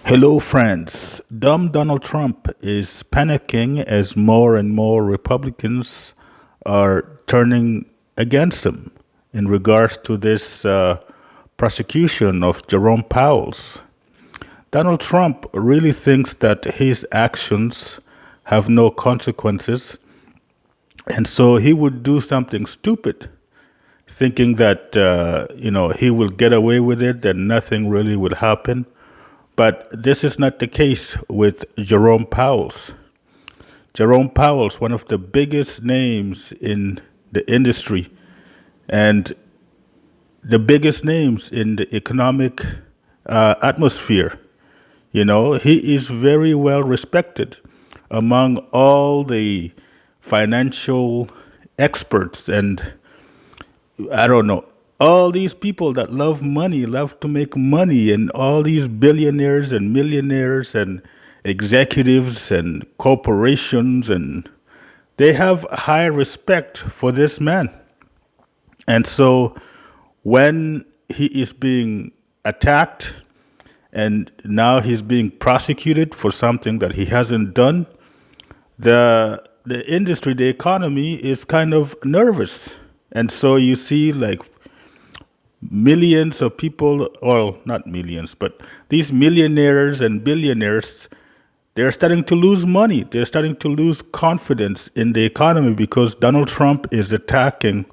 Hello, friends. Dumb Donald Trump is panicking as more and more Republicans are turning against him in regards to this prosecution of Jerome Powell's. Donald Trump really thinks that his actions have no consequences, and so he would do something stupid, thinking that he will get away with it, that nothing really will happen. But this is not the case with Jerome Powell's. Jerome Powell's one of the biggest names in the industry and the biggest names in the economic atmosphere. You know, he is very well respected among all the financial experts and I don't know, all these people that love money, love to make money, and all these billionaires and millionaires and executives and corporations, and they have high respect for this man. And so when he is being attacked and now he's being prosecuted for something that he hasn't done, the industry, the economy is kind of nervous. And so you see like millions of people, well, not millions, but these millionaires and billionaires, they're starting to lose money. They're starting to lose confidence in the economy because Donald Trump is attacking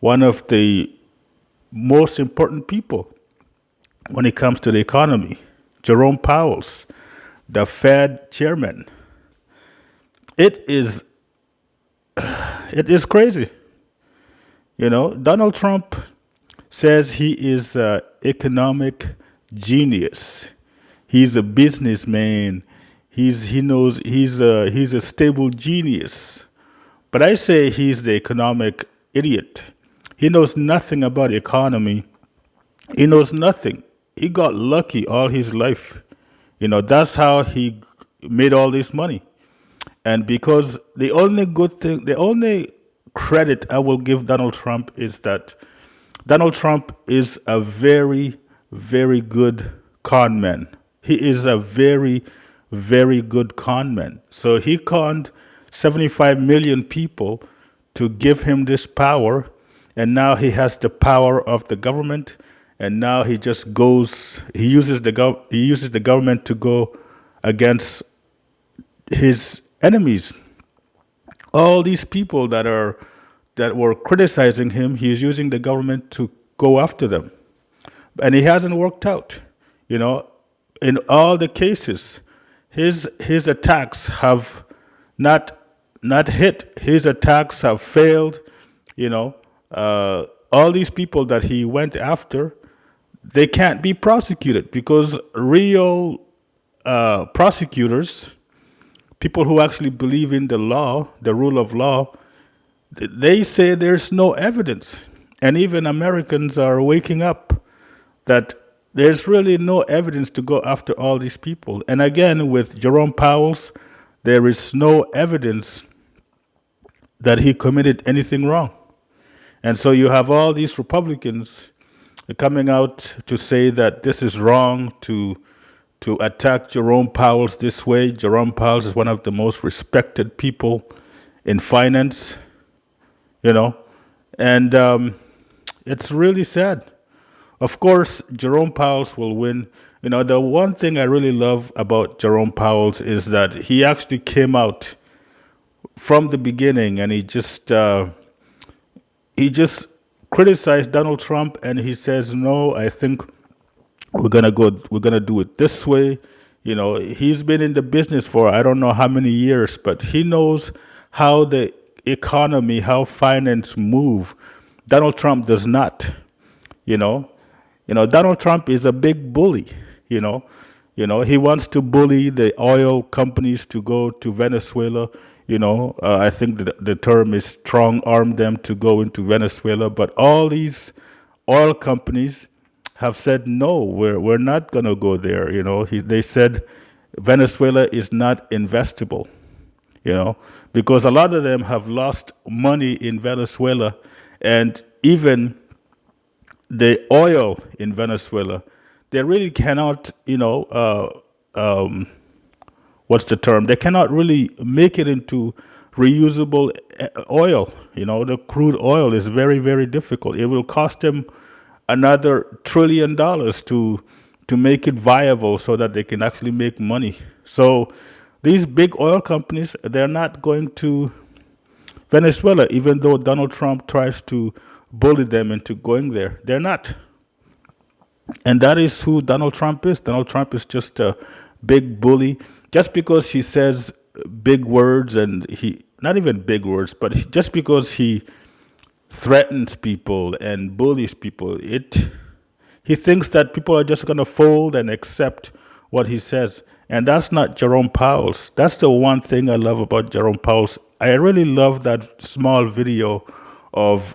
one of the most important people when it comes to the economy, Jerome Powell's, the Fed chairman. It is it is crazy. You know, Donald Trump says he is an economic genius. He's a businessman. He knows he's a stable genius. But I say he's the economic idiot. He knows nothing about economy. He knows nothing. He got lucky all his life. You know, that's how he made all this money. And because the only good thing, the only credit I will give Donald Trump is that Donald Trump is a very, very good con man. He is a very, very good con man. So he conned 75 million people to give him this power, and now he has the power of the government, and now he just goes. He uses the government to go against his enemies. All these people that were criticizing him, he is using the government to go after them. And it hasn't worked out. You know, in all the cases, his attacks have not not hit. His attacks have failed. You know, all these people that he went after, they can't be prosecuted because real prosecutors, people who actually believe in the law, the rule of law, they say there's no evidence. And even Americans are waking up that there's really no evidence to go after all these people. And again, with Jerome Powell's, there is no evidence that he committed anything wrong. And so you have all these Republicans coming out to say that this is wrong to attack Jerome Powell's this way. Jerome Powell is one of the most respected people in finance, you know, and it's really sad. Of course, Jerome Powell's will win. You know, the one thing I really love about Jerome Powell's is that he actually came out from the beginning and he just criticized Donald Trump and he says, no, I think we're gonna do it this way. You know, he's been in the business for I don't know how many years, but he knows how the economy, how finance move. Donald Trump does not. You know, Donald Trump is a big bully. You know, he wants to bully the oil companies to go to Venezuela. I think the term is strong arm them to go into Venezuela. But all these oil companies have said no, we're not going to go there. They said Venezuela is not investable. Because a lot of them have lost money in Venezuela, and even the oil in Venezuela, they really cannot, what's the term? They cannot really make it into reusable oil. You know, the crude oil is very, very difficult. It will cost them another $1 trillion to make it viable so that they can actually make money. So these big oil companies, they're not going to Venezuela, even though Donald Trump tries to bully them into going there. They're not. And that is who Donald Trump is. Donald Trump is just a big bully. Just because he says big words and not even big words, but just because he threatens people and bullies people, he thinks that people are just going to fold and accept what he says. And that's not Jerome Powell's. That's the one thing I love about Jerome Powell's. I really love that small video of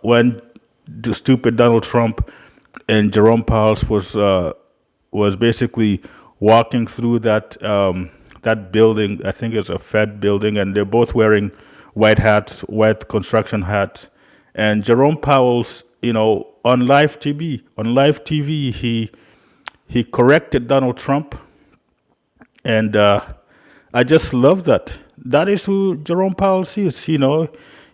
when the stupid Donald Trump and Jerome Powell's was basically walking through that building. I think it's a Fed building, and they're both wearing white hats, white construction hats. And Jerome Powell's, on live TV, he corrected Donald Trump, and I just love that. That is who Jerome Powell is.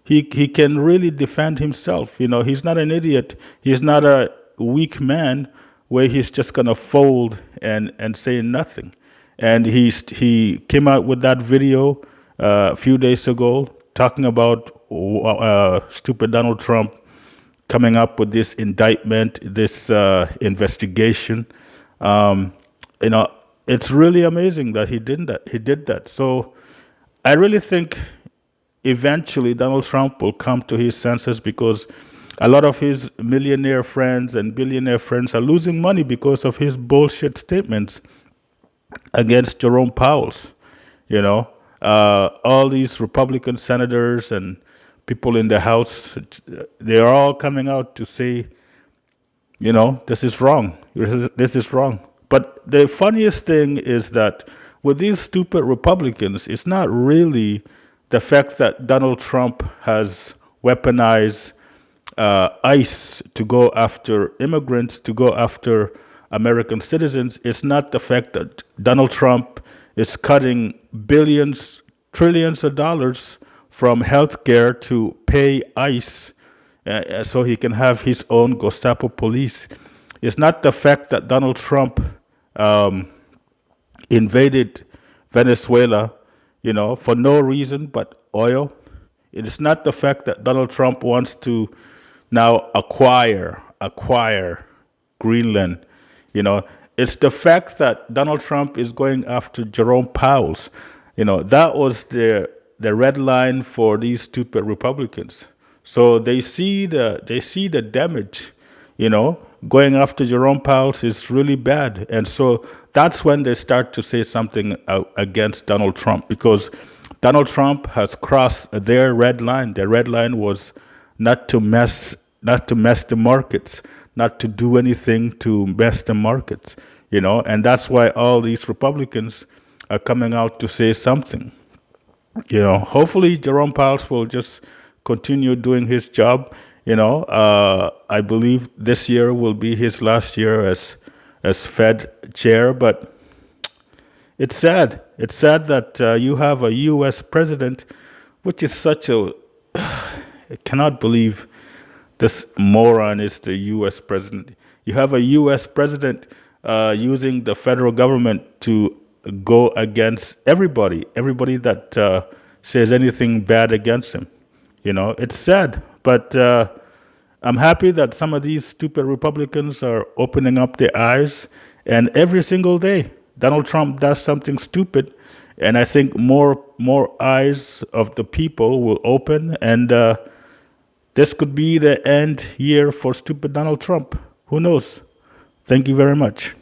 He can really defend himself. He's not an idiot. He's not a weak man where he's just gonna fold and say nothing. And he came out with that video a few days ago talking about stupid Donald Trump coming up with this indictment, this investigation. It's really amazing that he did that. So I really think eventually Donald Trump will come to his senses, because a lot of his millionaire friends and billionaire friends are losing money because of his bullshit statements against Jerome Powell's. All these Republican senators and people in the House, they are all coming out to say, this is wrong. This is wrong. But the funniest thing is that with these stupid Republicans, it's not really the fact that Donald Trump has weaponized ICE to go after immigrants, to go after American citizens. It's not the fact that Donald Trump is cutting billions, trillions of dollars from healthcare to pay ICE so he can have his own Gestapo police. It's not the fact that Donald Trump invaded Venezuela, for no reason but oil. It is not the fact that Donald Trump wants to now acquire Greenland. It's the fact that Donald Trump is going after Jerome Powell's. That was the red line for these stupid Republicans. So they see the damage. Going after Jerome Powell is really bad, and so that's when they start to say something against Donald Trump, because Donald Trump has crossed their red line. Their red line was not to mess the markets, not to do anything to mess the markets. And that's why all these Republicans are coming out to say something. Hopefully Jerome Powell will just continue doing his job. I believe this year will be his last year as Fed chair, but it's sad. It's sad that you have a U.S. president, which is such a... I cannot believe this moron is the U.S. president. You have a U.S. president using the federal government to go against everybody that says anything bad against him. It's sad, but I'm happy that some of these stupid Republicans are opening up their eyes, and every single day Donald Trump does something stupid, and I think more eyes of the people will open, and this could be the end year for stupid Donald Trump. Who knows? Thank you very much.